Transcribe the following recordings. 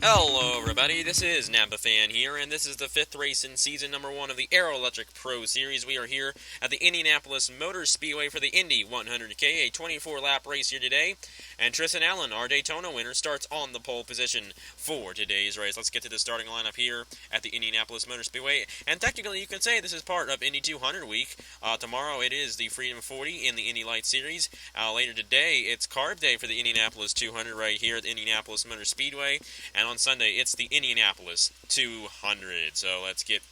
Hello everybody, this is Napa Fan here, and this is the 5th race in season number 1 of the Aero Electric Pro Series. We are here at the Indianapolis Motor Speedway for the Indy 100K, a 24-lap race here today. And Tristan Allen, our Daytona winner, starts on the pole position for today's race. Let's get to the starting lineup here at the Indianapolis Motor Speedway. And technically, you can say this is part of Indy 200 week. Tomorrow it is the Freedom 40 in the Indy Light Series. Later today, it's Carb Day for the Indianapolis 200 right here at the Indianapolis Motor Speedway. And on Sunday, it's the Indianapolis 200. So let's get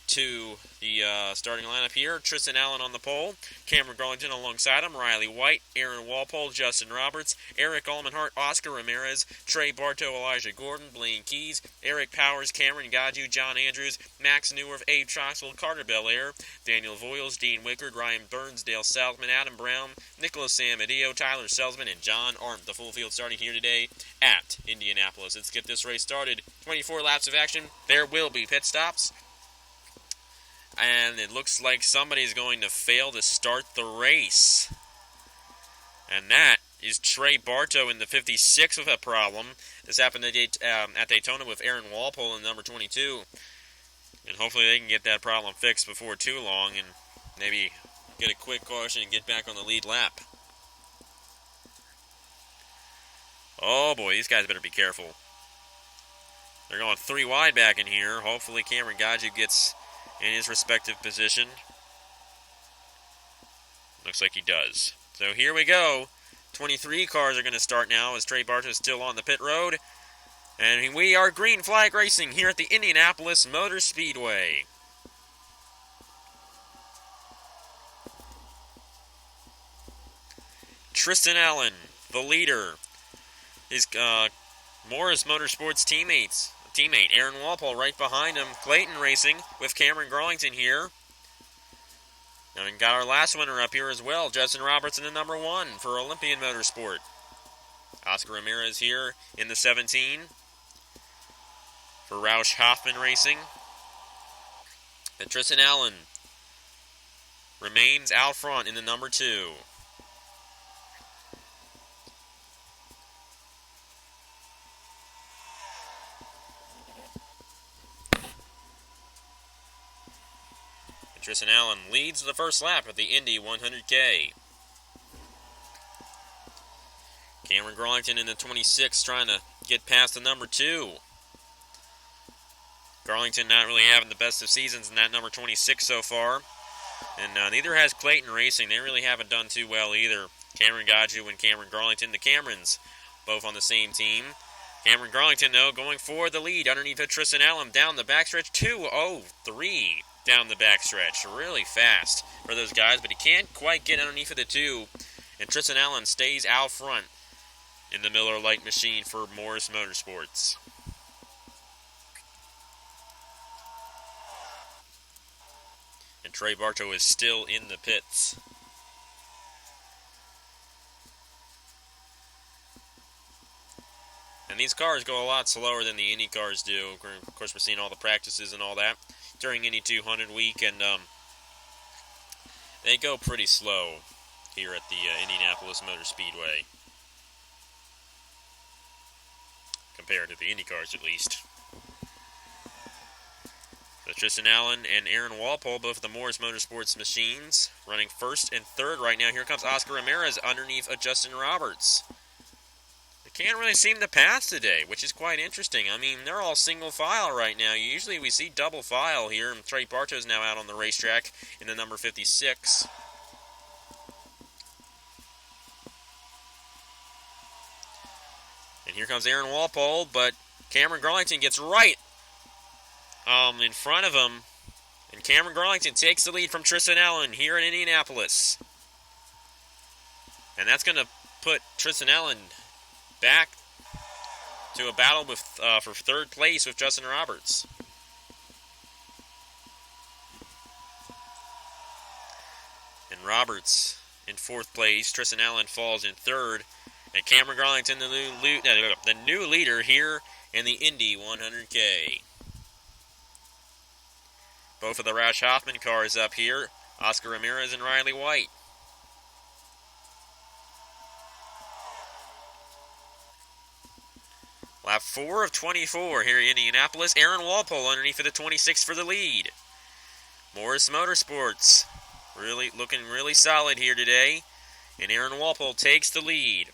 to the starting lineup here. Tristan Allen on the pole, Cameron Garlington alongside him, Riley White, Aaron Walpole, Justin Roberts, Eric Almenhart, Oscar Ramirez, Trey Bartow, Elijah Gordon, Blaine Keys, Eric Powers, Cameron Godju, John Andrews, Max Newirth, Abe Troxel, Carter Belair, Daniel Voiles, Dean Wickard, Ryan Burns, Dale Southman, Adam Brown, Nicholas Samadillo, Tyler Selzman, and John Arndt. The full field starting here today at Indianapolis. Let's get this race started. 24 laps of action. There will be pit stops. And it looks like somebody's going to fail to start the race. And that is Trey Bartow in the 56 with a problem. This happened at Daytona with Aaron Walpole in number 22. And hopefully they can get that problem fixed before too long and maybe get a quick caution and get back on the lead lap. Oh boy, these guys better be careful. They're going 3 wide back in here. Hopefully Cameron Godju gets in his respective position. Looks like he does. So here we go. 23 cars are going to start now as Trey Bartow is still on the pit road. And we are green flag racing here at the Indianapolis Motor Speedway. Tristan Allen, the leader. His Morris Motorsports teammate Aaron Walpole right behind him. Clayton Racing with Cameron Garlington here. And we got our last winner up here as well, Justin Robertson in number 1 for Olympian Motorsport. Oscar Ramirez here in the 17 for Roush Hoffman Racing. And Tristan Allen remains out front in the number 2. Tristan Allen leads the first lap of the Indy 100K. Cameron Garlington in the 26 trying to get past the number 2. Garlington not really having the best of seasons in that number 26 so far. And neither has Clayton Racing. They really haven't done too well either. Cameron Godju and Cameron Garlington, the Camerons, both on the same team. Cameron Garlington, though, going for the lead underneath of Tristan Allen down the backstretch. 2:03 down the backstretch. Really fast for those guys, but he can't quite get underneath of the 2. And Tristan Allen stays out front in the Miller Lite machine for Morris Motorsports. And Trey Bartow is still in the pits. And these cars go a lot slower than the Indy cars do. Of course, we're seeing all the practices and all that during Indy 200 week, and they go pretty slow here at the Indianapolis Motor Speedway. Compared to the Indy cars, at least. So Tristan Allen and Aaron Walpole, both of the Morris Motorsports machines, running first and third right now. Here comes Oscar Ramirez underneath of Justin Roberts. Can't really seem to pass today, which is quite interesting. I mean, they're all single file right now. Usually we see double file here, and Trey Bartow's now out on the racetrack in the number 56. And here comes Aaron Walpole, but Cameron Garlington gets right in front of him. And Cameron Garlington takes the lead from Tristan Allen here in Indianapolis. And that's going to put Tristan Allen back to a battle with for third place with Justin Roberts. And Roberts in fourth place. Tristan Allen falls in third. And Cameron Garlington, the new leader here in the Indy 100K. Both of the Roush Hoffman cars up here. Oscar Ramirez and Riley White. Lap 4 of 24 here in Indianapolis. Aaron Walpole underneath for the 26 for the lead. Morris Motorsports looking really solid here today. And Aaron Walpole takes the lead.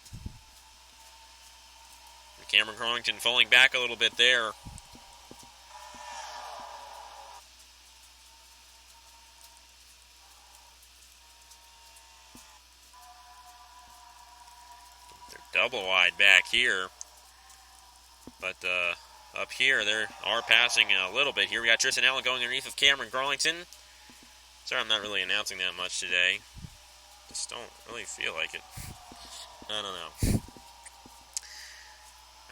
Cameron Crowington falling back a little bit there. They're double wide back here. But up here, they are passing a little bit here. We got Tristan Allen going underneath of Cameron Garlington. Sorry, I'm not really announcing that much today. Just don't really feel like it. I don't know.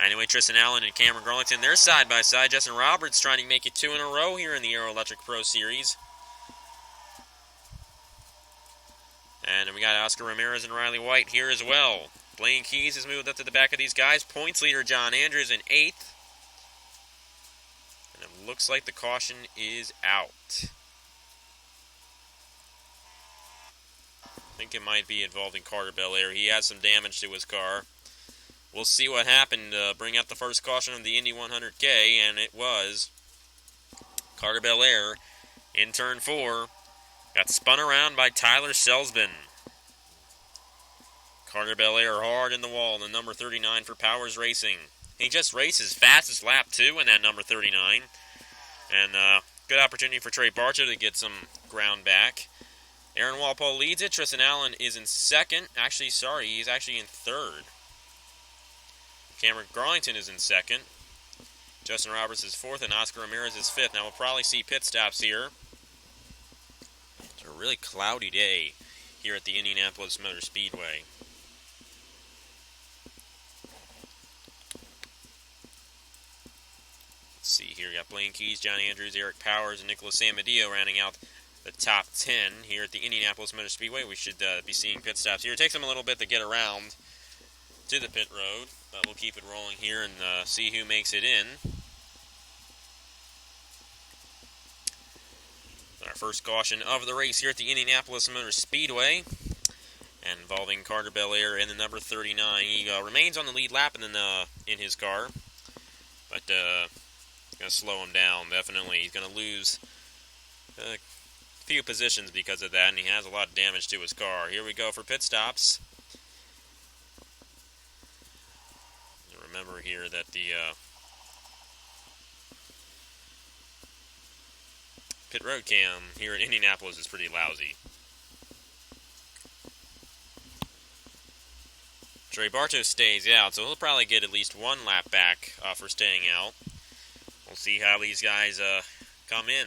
Anyway, Tristan Allen and Cameron Garlington, they're side by side. Justin Roberts trying to make it 2 in a row here in the Aero Electric Pro Series. And we got Oscar Ramirez and Riley White here as well. Blaine Keys has moved up to the back of these guys. Points leader John Andrews in 8th. And it looks like the caution is out. I think it might be involving Carter Belair. He has some damage to his car. We'll see what happened. Bring out the first caution of the Indy 100K, and it was Carter Belair in turn 4. Got spun around by Tyler Selsben. Carter Belair hard in the wall, the number 39 for Powers Racing. He just races fastest lap 2 in that number 39. And good opportunity for Trey Bartow to get some ground back. Aaron Walpole leads it. Tristan Allen is in 2nd. He's actually in 3rd. Cameron Garlington is in 2nd. Justin Roberts is 4th, and Oscar Ramirez is 5th. Now we'll probably see pit stops here. It's a really cloudy day here at the Indianapolis Motor Speedway. Let's see here. We got Blaine Keys, John Andrews, Eric Powers, and Nicholas Amadeo rounding out the top 10 here at the Indianapolis Motor Speedway. We should be seeing pit stops here. It takes them a little bit to get around to the pit road, but we'll keep it rolling here and see who makes it in. Our first caution of the race here at the Indianapolis Motor Speedway, and involving Carter Belair in the number 39. He remains on the lead lap in his car, but going to slow him down, definitely. He's going to lose a few positions because of that, and he has a lot of damage to his car. Here we go for pit stops. Remember here that the pit road cam here in Indianapolis is pretty lousy. Trey Bartow stays out, so he'll probably get at least 1 lap back for staying out. We'll see how these guys come in.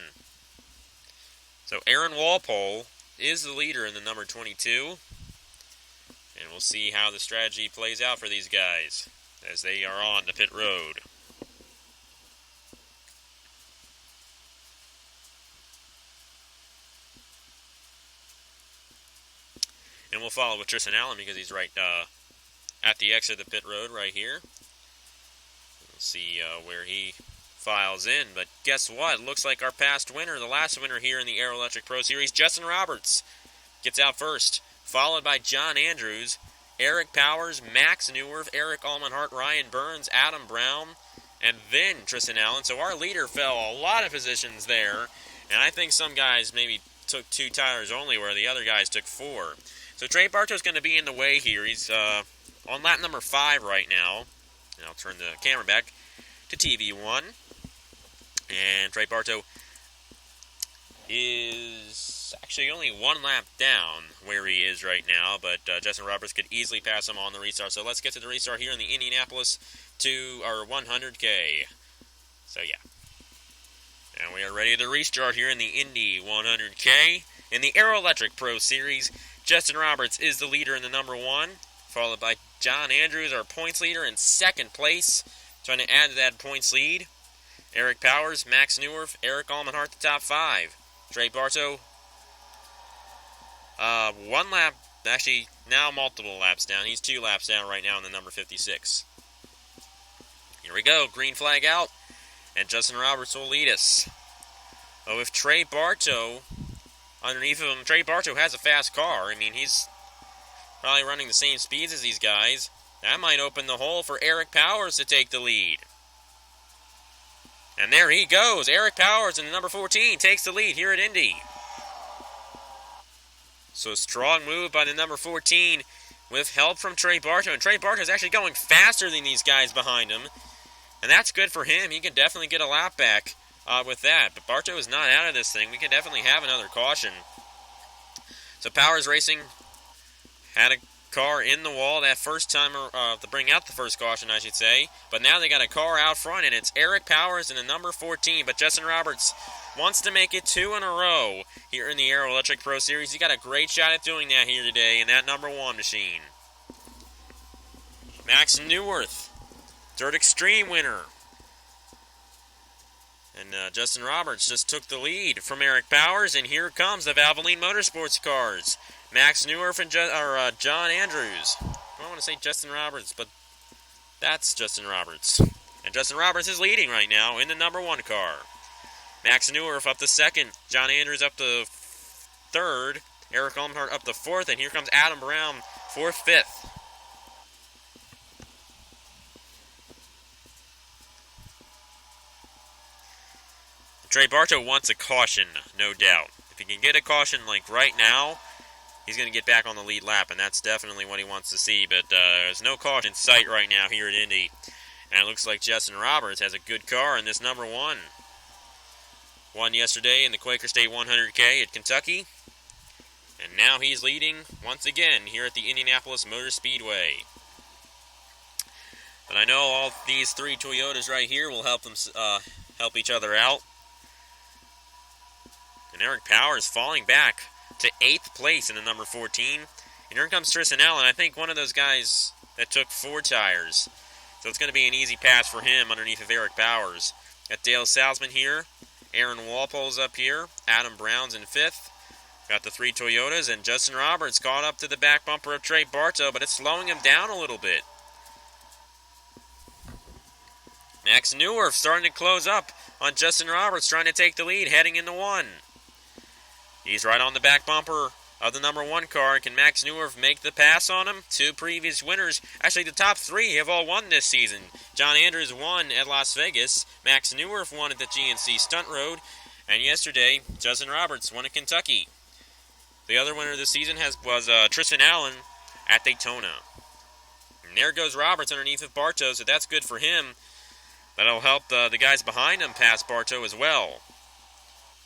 So Aaron Walpole is the leader in the number 22. And we'll see how the strategy plays out for these guys as they are on the pit road. And we'll follow with Tristan Allen because he's right at the exit of the pit road right here. We'll see where he files in. But guess what? Looks like our past winner, the last winner here in the Aero Electric Pro Series, Justin Roberts, gets out first, followed by John Andrews, Eric Powers, Max Neuwerf, Eric Almenhart, Ryan Burns, Adam Brown, and then Tristan Allen. So our leader fell a lot of positions there, and I think some guys maybe took 2 tires only where the other guys took 4. So Trey Bartow's going to be in the way here. He's on lap number 5 right now. And I'll turn the camera back to TV1. And Trey Bartow is actually only 1 lap down where he is right now, but Justin Roberts could easily pass him on the restart. So let's get to the restart here in the Indianapolis 100K. So yeah. And we are ready to restart here in the Indy 100K. In the Aero Electric Pro Series, Justin Roberts is the leader in the number 1, followed by John Andrews, our points leader, in 2nd place, trying to add to that points lead. Eric Powers, Max Neuwerf, Eric Almenhart, the top 5. Trey Bartow, 1 lap, actually now multiple laps down. He's 2 laps down right now in the number 56. Here we go, green flag out, and Justin Roberts will lead us. Oh, if Trey Bartow, underneath of him, Trey Bartow has a fast car. I mean, he's probably running the same speeds as these guys. That might open the hole for Eric Powers to take the lead. And there he goes. Eric Powers in the number 14 takes the lead here at Indy. So strong move by the number 14 with help from Trey Bartow. And Trey Bartow is actually going faster than these guys behind him. And that's good for him. He can definitely get a lap back with that. But Bartow is not out of this thing. We can definitely have another caution. So Powers Racing had a car in the wall that first time to bring out the first caution, I should say. But now they got a car out front, and it's Eric Powers in the number 14. But Justin Roberts wants to make it 2 in a row here in the Aero Electric Pro Series. He got a great shot at doing that here today in that number 1 machine. Max Newworth, Dirt Extreme winner. And Justin Roberts just took the lead from Eric Powers, and here comes the Valvoline Motorsports cars. Max Newworth and John Andrews. I don't want to say Justin Roberts, but that's Justin Roberts. And Justin Roberts is leading right now in the number 1 car. Max Newworth up to 2nd. John Andrews up to 3rd. Eric Ulmenhart up to 4th. And here comes Adam Brown for 5th. Trey Bartow wants a caution, no doubt. If he can get a caution like right now, he's going to get back on the lead lap, and that's definitely what he wants to see. But there's no caution in sight right now here at Indy. And it looks like Justin Roberts has a good car in this number 1. Won yesterday in the Quaker State 100K at Kentucky. And now he's leading once again here at the Indianapolis Motor Speedway. But I know all these 3 Toyotas right here will help them help each other out. And Eric Powers falling back to 8th place in the number 14. And here comes Tristan Allen, I think one of those guys that took 4 tires. So it's going to be an easy pass for him underneath of Eric Powers. Got Dale Salzman here. Aaron Walpole's up here. Adam Brown's in 5th. Got the 3 Toyotas. And Justin Roberts caught up to the back bumper of Trey Bartow, but it's slowing him down a little bit. Max Newworth starting to close up on Justin Roberts, trying to take the lead, heading into 1. He's right on the back bumper of the number 1 car. Can Max Newworth make the pass on him? 2 previous winners. Actually, the top 3 have all won this season. John Andrews won at Las Vegas. Max Newworth won at the GNC Stunt Road. And yesterday, Justin Roberts won at Kentucky. The other winner this season was Tristan Allen at Daytona. And there goes Roberts underneath of Bartow, so that's good for him. That'll help the guys behind him pass Bartow as well.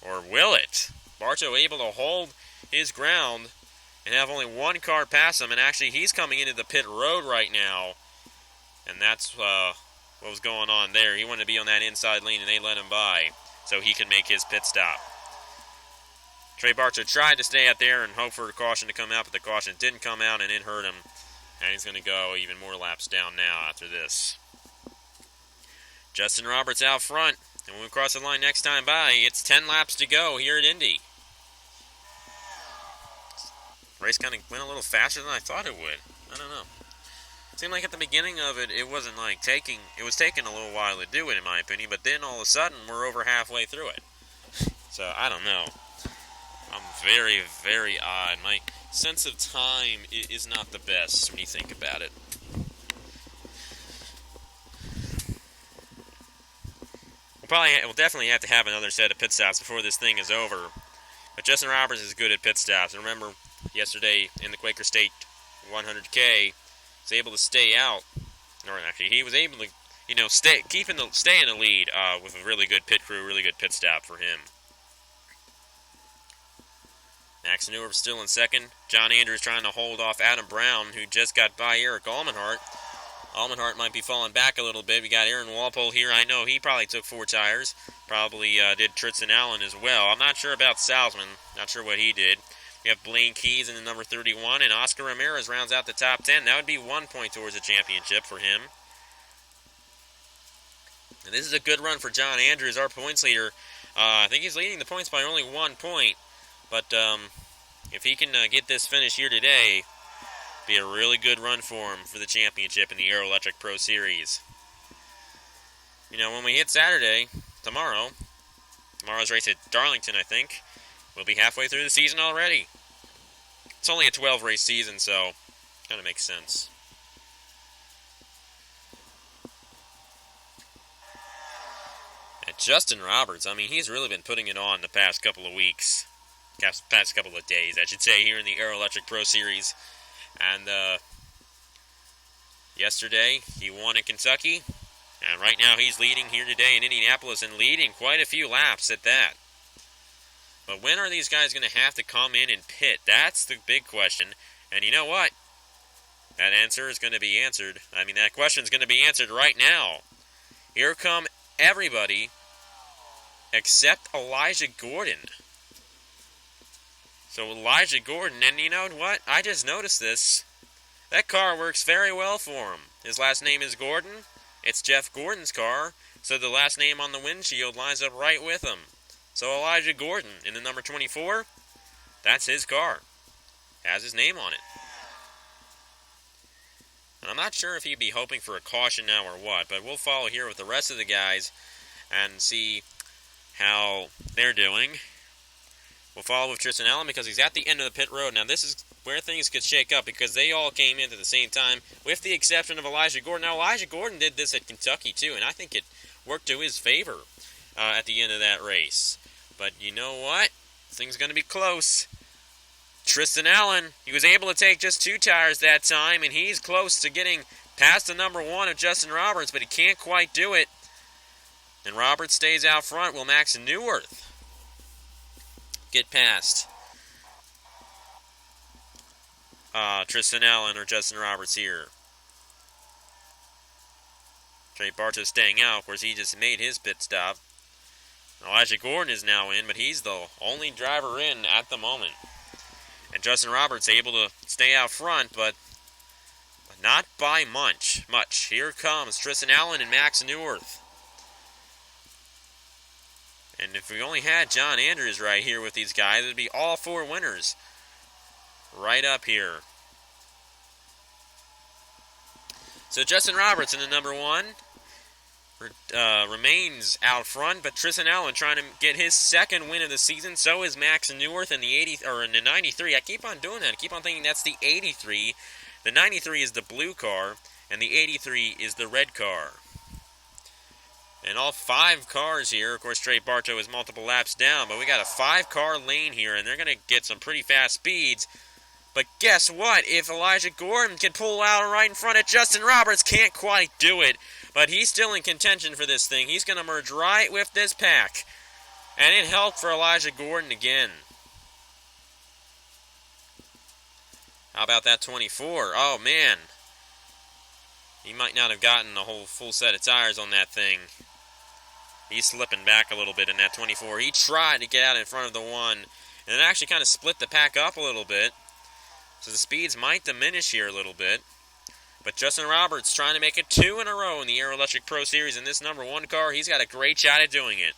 Or will it? Bartow able to hold his ground and have only 1 car pass him, and actually he's coming into the pit road right now, and that's what was going on there. He wanted to be on that inside lane, and they let him by so he could make his pit stop. Trey Bartow tried to stay out there and hope for a caution to come out, but the caution didn't come out, and it hurt him, and he's going to go even more laps down now after this. Justin Roberts out front. And when we cross the line next time by, it's 10 laps to go here at Indy. Race kind of went a little faster than I thought it would. I don't know. It seemed like at the beginning of it, it wasn't like it was taking a little while to do it in my opinion, but then all of a sudden, we're over halfway through it. So, I don't know. I'm very, very odd. My sense of time is not the best when you think about it. We'll definitely have to have another set of pit stops before this thing is over. But Justin Roberts is good at pit stops. And remember, yesterday in the Quaker State 100K, was able to stay out. Or actually, he was able to, stay in the lead with a really good pit crew, really good pit stop for him. Max Newworth still in 2nd. John Andrews trying to hold off Adam Brown, who just got by Eric Ulmenhart. Ulmenhart might be falling back a little bit. We got Aaron Walpole here. I know he probably took 4 tires. Probably did Tristan Allen as well. I'm not sure about Salzman. Not sure what he did. We have Blaine Keys in the number 31, and Oscar Ramirez rounds out the top 10. That would be 1 point towards the championship for him. And this is a good run for John Andrews, our points leader. I think he's leading the points by only 1 point. But if he can get this finish here today, be a really good run for him for the championship in the Aero Electric Pro Series. When we hit Saturday, tomorrow's race at Darlington, I think, we'll be halfway through the season already. It's only a 12-race season, so kind of makes sense. Justin Roberts, I mean, he's really been putting it on the past couple of weeks. Past couple of days, I should say, here in the Aero Electric Pro Series. And yesterday, he won in Kentucky. And right now, he's leading here today in Indianapolis and leading quite a few laps at that. But when are these guys going to have to come in and pit? That's the big question. And you know what? That answer is going to be answered. I mean, that question is going to be answered right now. Here come everybody except Elijah Gordon. So Elijah Gordon, and you know what? I just noticed this. That car works very well for him. His last name is Gordon. It's Jeff Gordon's car, so the last name on the windshield lines up right with him. So Elijah Gordon in the number 24, that's his car. Has his name on it. And I'm not sure if he'd be hoping for a caution now or what, but we'll follow here with the rest of the guys and see how they're doing. We'll follow with Tristan Allen because he's at the end of the pit road. Now this is where things could shake up because they all came in at the same time, with the exception of Elijah Gordon. Now Elijah Gordon did this at Kentucky too, and I think it worked to his favor at the end of that race. But you know what? Things going to be close. Tristan Allen, he was able to take just 2 tires that time, and he's close to getting past the number 1 of Justin Roberts, but he can't quite do it. And Roberts stays out front. Will Max Newworth get past Tristan Allen or Justin Roberts here? Trey Bartow staying out. Of course, he just made his pit stop. Elijah Gordon is now in, but he's the only driver in at the moment. And Justin Roberts able to stay out front, but not by much. Here comes Tristan Allen and Max Newworth. And if we only had John Andrews right here with these guys, it would be all 4 winners right up here. So Justin Roberts in the number 1 remains out front, but Tristan Allen trying to get his 2nd win of the season. So is Max Newworth in the 93. I keep on doing that. I keep on thinking that's the 83. The 93 is the blue car, and the 83 is the red car. And all 5 cars here, of course, Trey Bartow is multiple laps down, but we got a 5-car lane here, and they're going to get some pretty fast speeds. But guess what? If Elijah Gordon can pull out right in front of Justin Roberts, can't quite do it. But he's still in contention for this thing. He's going to merge right with this pack. And it helped for Elijah Gordon again. How about that 24? Oh, man. He might not have gotten the whole full set of tires on that thing. He's slipping back a little bit in that 24. He tried to get out in front of the 1. And it actually kind of split the pack up a little bit. So the speeds might diminish here a little bit. But Justin Roberts trying to make it 2 in a row in the Aero Electric Pro Series in this number 1 car. He's got a great shot at doing it.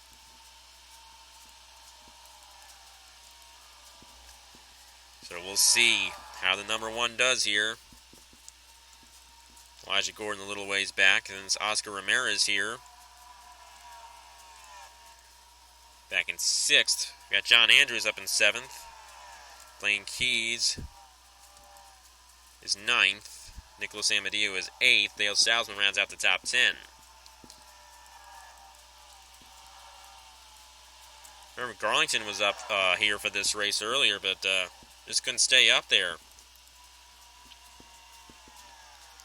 So we'll see how the number 1 does here. Elijah Gordon a little ways back. And then it's Oscar Ramirez here. Back in 6th. We got John Andrews up in 7th. Lane Keys is 9th. Nicholas Amadeo is 8th. Dale Salzman rounds out the top 10. Remember, Garlington was up here for this race earlier, but just couldn't stay up there.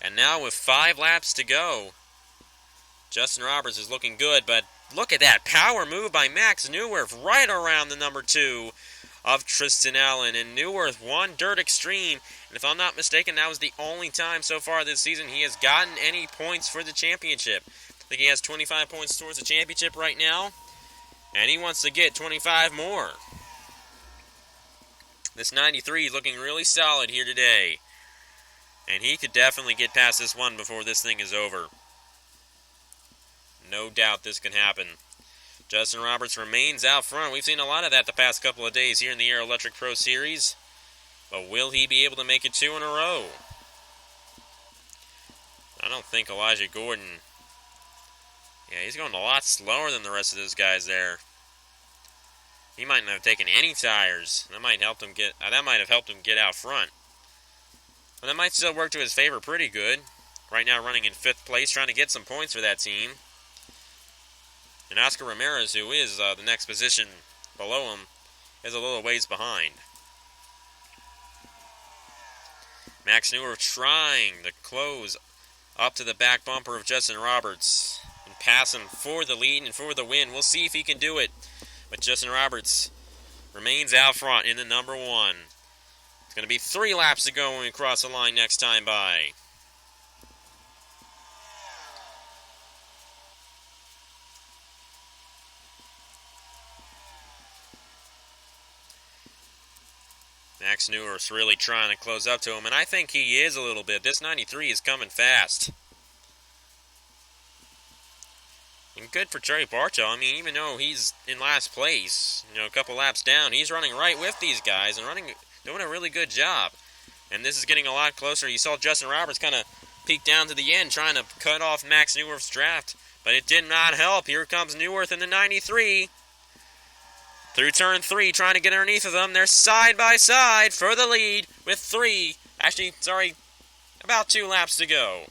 And now with 5 laps to go, Justin Roberts is looking good, but look at that power move by Max Newworth right around the number 2 of Tristan Allen. And Newworth won Dirt Extreme, and if I'm not mistaken, that was the only time so far this season he has gotten any points for the championship. I think he has 25 points towards the championship right now, and he wants to get 25 more. This 93 is looking really solid here today, and he could definitely get past this one before this thing is over. No doubt this can happen. Justin Roberts remains out front. We've seen a lot of that the past couple of days here in the Aero Electric Pro Series. But will he be able to make it 2 in a row? I don't think Elijah Gordon... Yeah, he's going a lot slower than the rest of those guys there. He might not have taken any tires. That might have helped him get out front. But that might still work to his favor pretty good. Right now running in 5th place, trying to get some points for that team. And Oscar Ramirez, who is the next position below him, is a little ways behind. Max Neuer trying to close up to the back bumper of Justin Roberts and pass him for the lead and for the win. We'll see if he can do it. But Justin Roberts remains out front in the number 1. It's going to be 3 laps to go when we cross the line next time by. Max Neuer is really trying to close up to him, and I think he is a little bit. This 93 is coming fast. And good for Trey Bartow. I mean, even though he's in last place, a couple laps down, he's running right with these guys and doing a really good job. And this is getting a lot closer. You saw Justin Roberts kind of peek down to the end trying to cut off Max Neuwerth's draft, but it did not help. Here comes Neuwirth in the 93. Through turn 3, trying to get underneath of them. They're side by side for the lead with about 2 laps to go.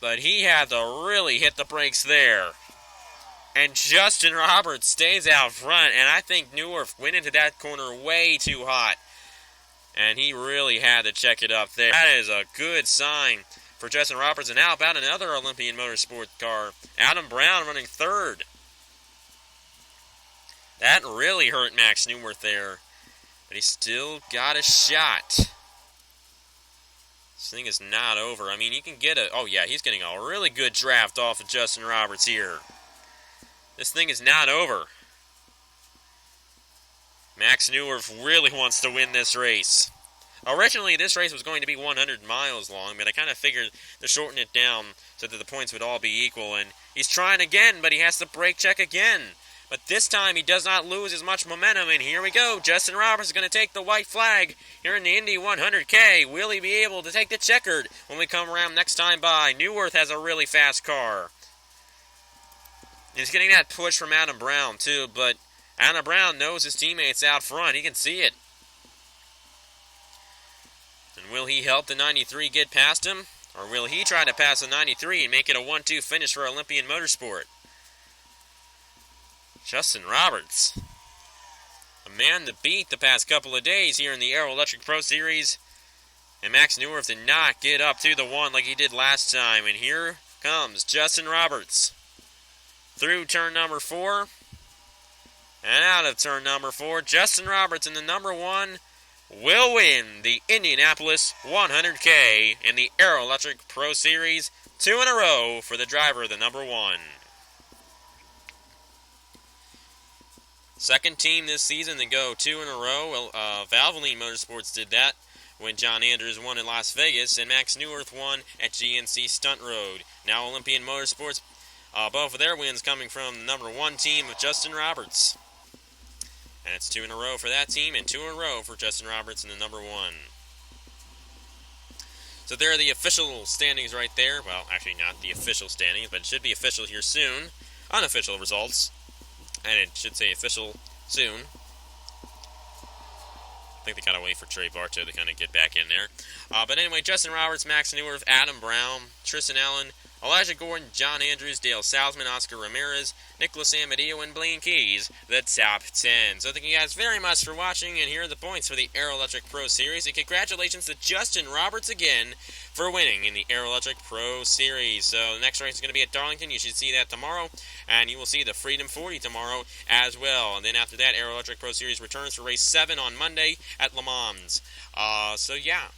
But he had to really hit the brakes there. And Justin Roberts stays out front, and I think Neuwirth went into that corner way too hot. And he really had to check it up there. That is a good sign for Justin Roberts. And how about another Olympian Motorsport car? Adam Brown running 3rd. That really hurt Max Neuwirth there. But he still got a shot. This thing is not over. I mean, he can get a... Oh, yeah, he's getting a really good draft off of Justin Roberts here. This thing is not over. Max Neuwirth really wants to win this race. Originally, this race was going to be 100 miles long, but I kind of figured to shorten it down so that the points would all be equal. And he's trying again, but he has to brake check again. But this time, he does not lose as much momentum, and here we go. Justin Roberts is going to take the white flag here in the Indy 100K. Will he be able to take the checkered when we come around next time by? Neuwirth has a really fast car. He's getting that push from Adam Brown, too, but Adam Brown knows his teammates out front. He can see it. And will he help the 93 get past him? Or will he try to pass the 93 and make it a 1-2 finish for Olympian Motorsport? Justin Roberts, a man to beat the past couple of days here in the Aero Electric Pro Series. And Max Neuwirth did not get up to the 1 like he did last time. And here comes Justin Roberts through turn number 4 and out of turn number 4. Justin Roberts in the number 1 will win the Indianapolis 100K in the Aero Electric Pro Series. 2 in a row for the driver of the number 1. Second team this season to go 2 in a row. Well, Valvoline Motorsports did that when John Andrews won in Las Vegas, and Max Neuwirth won at GNC Stunt Road. Now Olympian Motorsports, both of their wins coming from the number 1 team of Justin Roberts. And it's 2 in a row for that team, and 2 in a row for Justin Roberts in the number 1. So there are the official standings right there. Well, actually not the official standings, but it should be official here soon. Unofficial results. And it should say official soon. I think they kind of wait for Trey Bartow to kind of get back in there. But anyway, Justin Roberts, Max Neuwirth, Adam Brown, Tristan Allen, Elijah Gordon, John Andrews, Dale Salzman, Oscar Ramirez, Nicholas Amadeo, and Blaine Keys, the top 10. So thank you guys very much for watching, and here are the points for the Aero Electric Pro Series. And congratulations to Justin Roberts again for winning in the Aero Electric Pro Series. So the next race is going to be at Darlington. You should see that tomorrow, and you will see the Freedom 40 tomorrow as well. And then after that, Aero Electric Pro Series returns for race 7 on Monday at Le Mans. So yeah,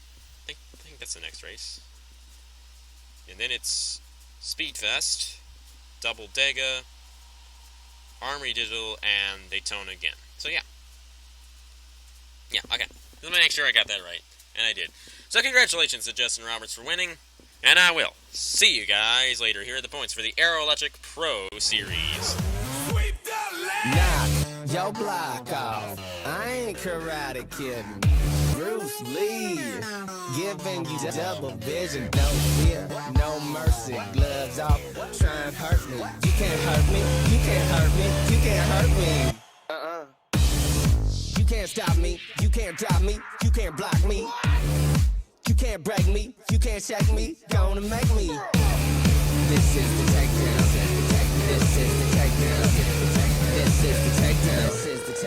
I think that's the next race. And then it's Speedfest, Double Dega, Armory Digital, and Daytona again. So yeah. Yeah, okay. Let me make sure I got that right. And I did. So congratulations to Justin Roberts for winning. And I will see you guys later. Here are the points for the Aero Electric Pro Series. Knock your block off. I ain't karate kidding. Bruce Lee, giving you double vision, don't fear, no mercy, gloves off, try and hurt me, you can't hurt me, you can't hurt me, you can't hurt me, you can't stop me, you can't drop me, you can't block me, you can't break me, you can't shake me, gonna make me. This is the takedown. This is the takedown. This is the takedown. This is the